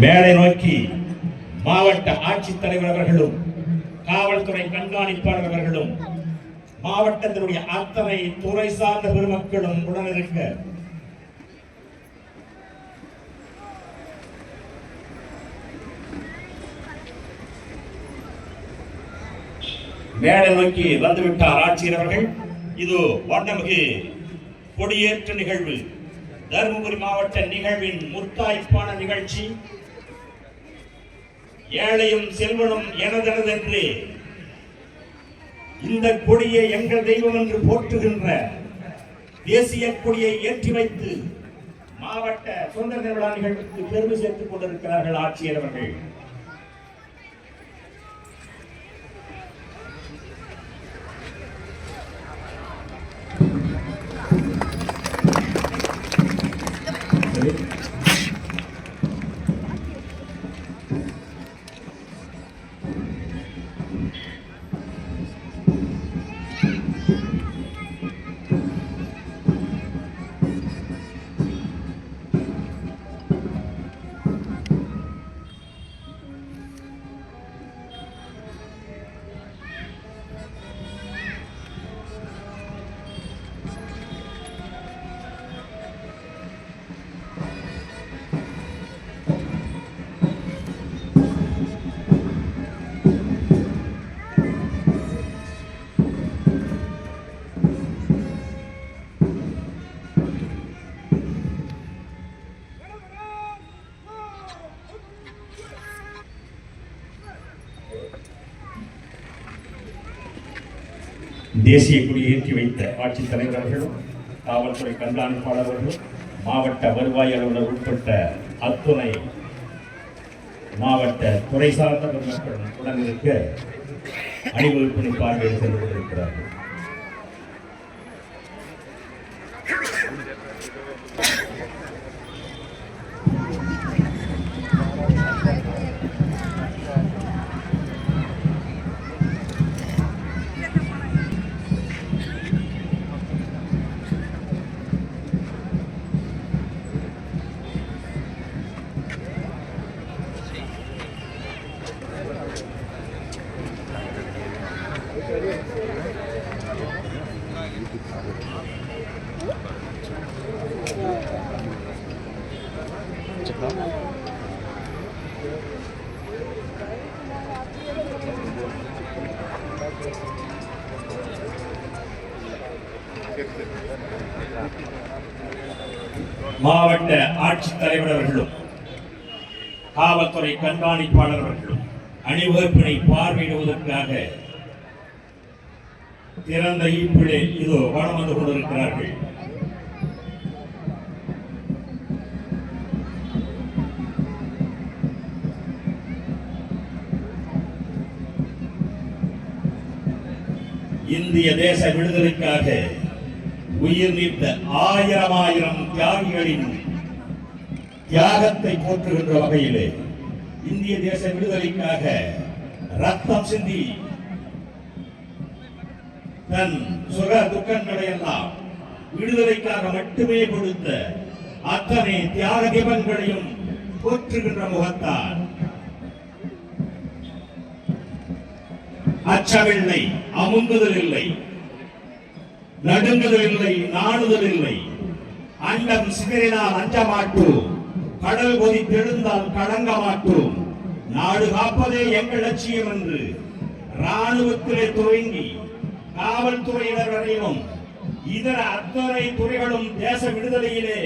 மேலை நோக்கி மாவட்ட ஆட்சித்தலைவர் அவர்களும் காவல்துறை கண்காணிப்பாளர் அவர்களும் மாவட்டத்தினுடைய அத்தனை துறை சார்ந்த பெருமக்களும் உடனிருக்க மேடை நோக்கி வந்துவிட்டார் ஆட்சியர் அவர்கள். இது வண்ணமிகு கொடியேற்ற நிகழ்வு, தருமபுரி மாவட்ட நிகழ்வின் முத்தாய்ப்பான நிகழ்ச்சி. ஏழையும் செல்வனும் எனதெனதென்று இந்த கொடியை எங்கள் தெய்வம் என்று போற்றுகின்ற தேசிய கொடியை ஏற்றி வைத்து மாவட்ட சுதந்திர விழா நிகழ்வுக்கு பெருமை சேர்த்துக் கொண்டிருக்கிறார்கள் ஆட்சியர் அவர்கள். தேசிய கொடியை ஏற்றி வைத்த ஆட்சித்தலைவர் அவர்களும் காவல்துறை கண்காணிப்பாளர்களும் மாவட்ட வருவாய் அலுவலர் உட்பட்ட அத்துணை மாவட்ட துறை சார்ந்த மக்களுடன் உடனிருக்க அணிவகுப்பினை பார்வையில் சென்று கொண்டிருக்கிறார்கள். மாவட்ட ஆட்சித்தலைவர் அவர்களும் காவல்துறை கண்காணிப்பாளர் அவர்களும் அணிவகுப்பினை பார்வையிடுவதற்காக திறந்த ஈப்பிலே இதோ வளம் வந்து கொண்டிருக்கிறார்கள். இந்திய தேச விடுதலைக்காக உயிர் நீத்த ஆயிரம் தியாகிகளின் தியாகத்தை போற்றுகின்ற வகையிலே இந்திய தேச விடுதலைக்காக ரத்தம் சிந்தி தன் சுக துக்கங்களை எல்லாம் விடுதலைக்காக மட்டுமே கொடுத்த அத்தனை தியாக தீபங்களையும் போற்றுகின்ற முகத்தால் அச்சமில்லை, அமுங்குதல் இல்லை, நடுங்குதல் இல்லை, நாடுதல் இல்லை. அண்டம் சிதறினால் அஞ்ச மாட்டோம், கடல் கொதித்தெழுந்தால் கலங்க மாட்டோம். நாடு காப்பதே எங்கள் லட்சியம் என்று ராணுவத்திலே துவங்கி காவல்துறையினர் வரையிலும் இதர அத்தனை துறைகளும் தேச விடுதலையிலே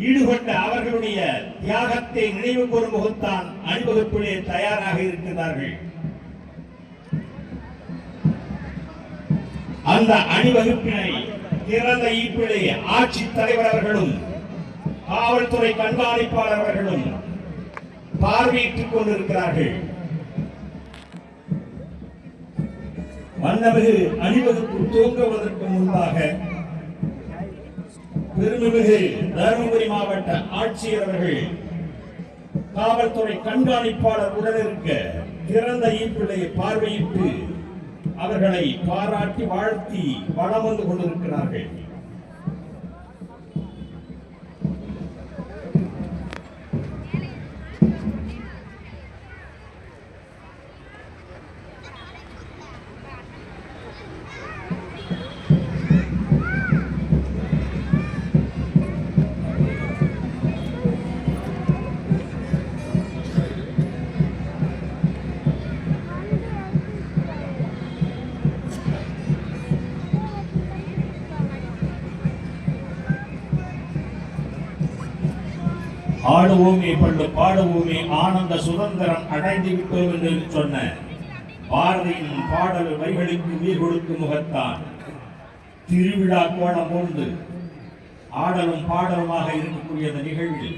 ஈடுபட்ட அவர்களுடைய தியாகத்தை நினைவு கூறும் முகத்தான் அணிவகுப்பிலே தயாராக இருக்கிறார்கள். அந்த அணிவகுப்பினை திறந்த ஈப்பிலே ஆட்சித் தலைவர் அவர்களும் காவல்துறை கண்காணிப்பாளர் அவர்களும் பார்வையிட்டுக் கொண்டிருக்கிறார்கள். வண்ணமிகு அணிவகுப்பு துவங்குவதற்கு முன்பாக பெருமிகு தருமபுரி மாவட்ட ஆட்சியர் அவர்கள் காவல்துறை கண்காணிப்பாளர் உடனிருக்க திறந்த ஈப்பிலே பார்வையிட்டு அவர்களை பாராட்டி வாழ்த்தி வளம் வந்து கொண்டிருக்கிறார்கள். ஆடுவோமே பள்ளு பாடுவோமே ஆனந்த சுதந்திரம் அடைந்து விட்டோம் என்று சொன்ன பாரதியின் பாடல் வரிகளுக்கு உயிர் கொடுக்கும் முகத்தான் திருவிழா கோலம் கொண்டு ஆடலும் பாடலுமாக இருக்கக்கூடிய அந்த நிகழ்வில்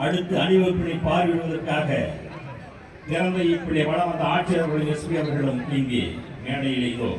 அடுத்து அணிவகுப்பினை பார்வையிடுவதற்காக திறந்த இப்படி வளம் வந்த ஆட்சியர்கள் எஸ்பி அவர்களும் இங்கே மேடையில் இதோ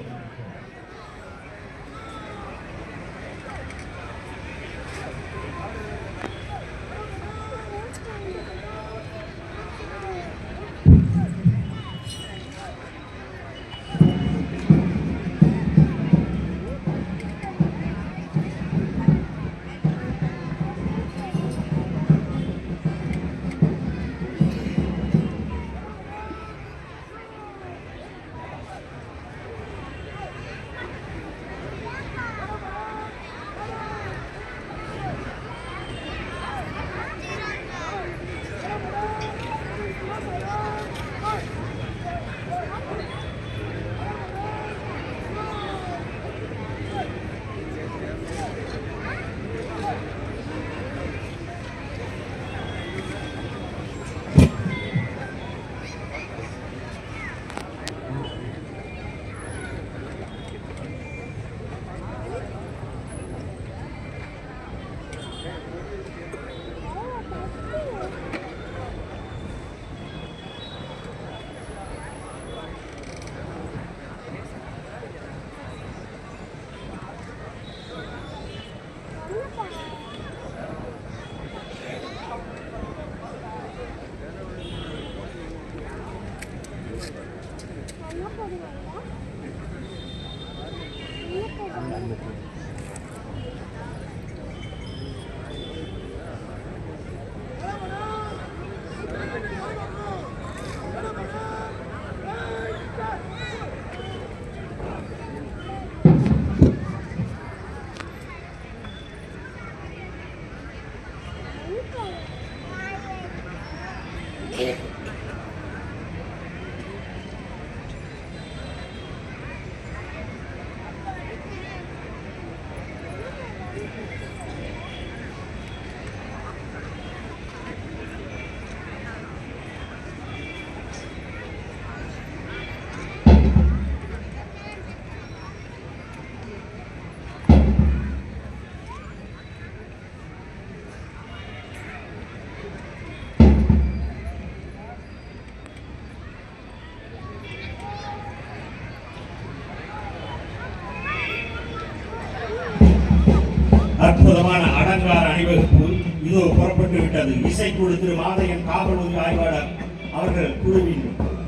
அற்புதமான அலங்கார அணிவகுப்பு இதோ புறப்பட்டு விட்டது. இசைக்குழு திரு மாதையன் காவல் உதவி ஆய்வாளர் அவர்கள் குழுவின்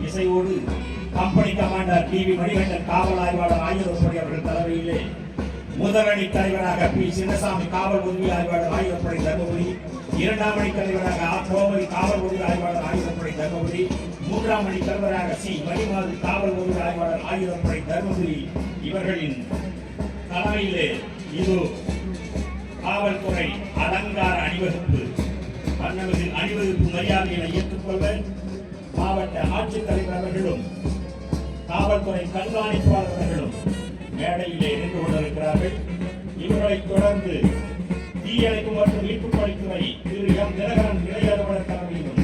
இசையோடு கம்பெனி கமாண்டர் டிவி மணிகண்டன் காவல் ஆய்வாளர் ஆயுதப்படை அவர்கள் தலைமையிலே முதலணி தலைவராக பி சின்னசாமி காவல் உதவி ஆய்வாளர் ஆயுதப்படை தர்மபுரி, இரண்டாம் அணி தலைவராக ஆர் கோமதி காவல் உதவி ஆய்வாளர் ஆயுதப்படை தர்மபுரி, மூன்றாம் அணி தலைவராக சி மணிமாது காவல் உதவி ஆய்வாளர் ஆயுதப்படை தர்மபுரி இவர்களின் தலைமையிலே இது காவல்துறை அலங்கார அணிவகுப்பு அணிவகுப்பு மரியாதைகளை ஏற்றுக்கொள்வர் மாவட்ட ஆட்சித்தலைவர் அவர்களும் காவல்துறை கண்காணிப்பாளர்களும் மேடையிலே நின்று கொண்டிருக்கிறார்கள். இவர்களைத் தொடர்ந்து தீயணைப்பு மற்றும் மீட்புப் பணித்துறை திரு எம் தினகரன் இளைய அலுவலர் தலைமையிலும்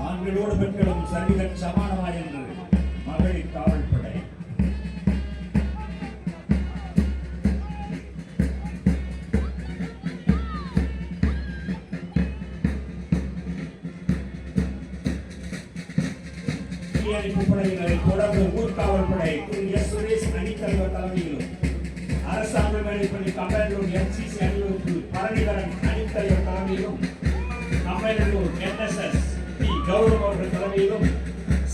ஆண்களோடு பெண்களும் சரிதன் சமானமா என்று மகளிர் காவல்படை தீயணைப்பு படையினரை தொடர்ந்து ஊர்காவல்படை திரு எஸ் சுரேஷ் அணித்தலைவர் தலைமையிலும் அரசாங்க மேடைப்பள்ளி கமாண்டர் என்சிசி அணிவகுப்பு பரணிதரன் அணித்தலைவர் தலைமையிலும் அமரலூர் NSS பி கௌரவ் அவர்கள் தலைமையிலும்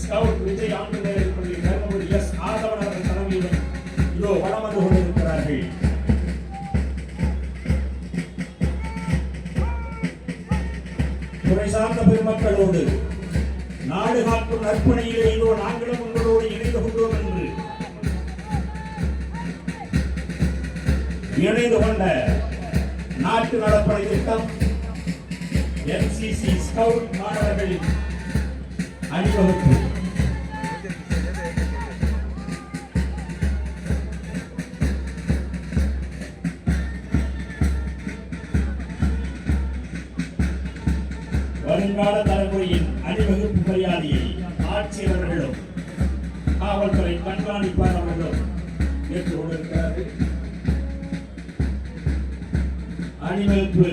ஸ்கவுட் விஜய் ஆங்கிலேயர் பள்ளி தர்மபுரி எஸ் ஆதவன் அவர்கள் தலைமையிலும் இதோ வலம் வந்து கொண்டிருக்கிறார்கள். துறை சார்ந்த பெருமக்களோடு நாடு காக்கும் நற்பணியிலே இதோ நாங்களும் உங்களோடு இணைந்து கொண்டோம் என்று இணைந்து கொண்ட நாட்டு நலப்படை திட்டம் NCC ஸ்கவுட் மாணவர்களின் அணிவகுப்பு. வருங்கால தலைமுறையின் அணிவகுப்பு மரியாதையை ஆட்சியர்களும் காவல்துறை கண்காணிப்பாளர்களும் ஏற்றுக் கொண்டிருக்கிறார்கள். அணிவகுப்பு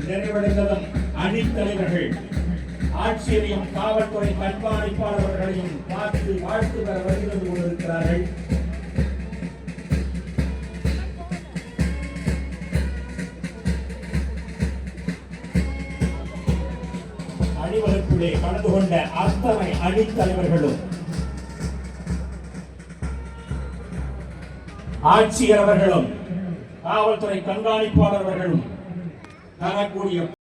நிறைவடைந்ததும் அணித்தலைவர்கள் ஆட்சியரையும் காவல்துறை கண்காணிப்பாளர்களையும் பார்த்து வாழ்த்து பெற வருகிறது கொண்டிருக்கிறார்கள். அணிவகுப்பிலே கலந்து கொண்ட அத்தனை அணித்தலைவர்களும் ஆட்சியர் அவர்களும் காவல்துறை கண்காணிப்பாளர்களும் தரக்கூடிய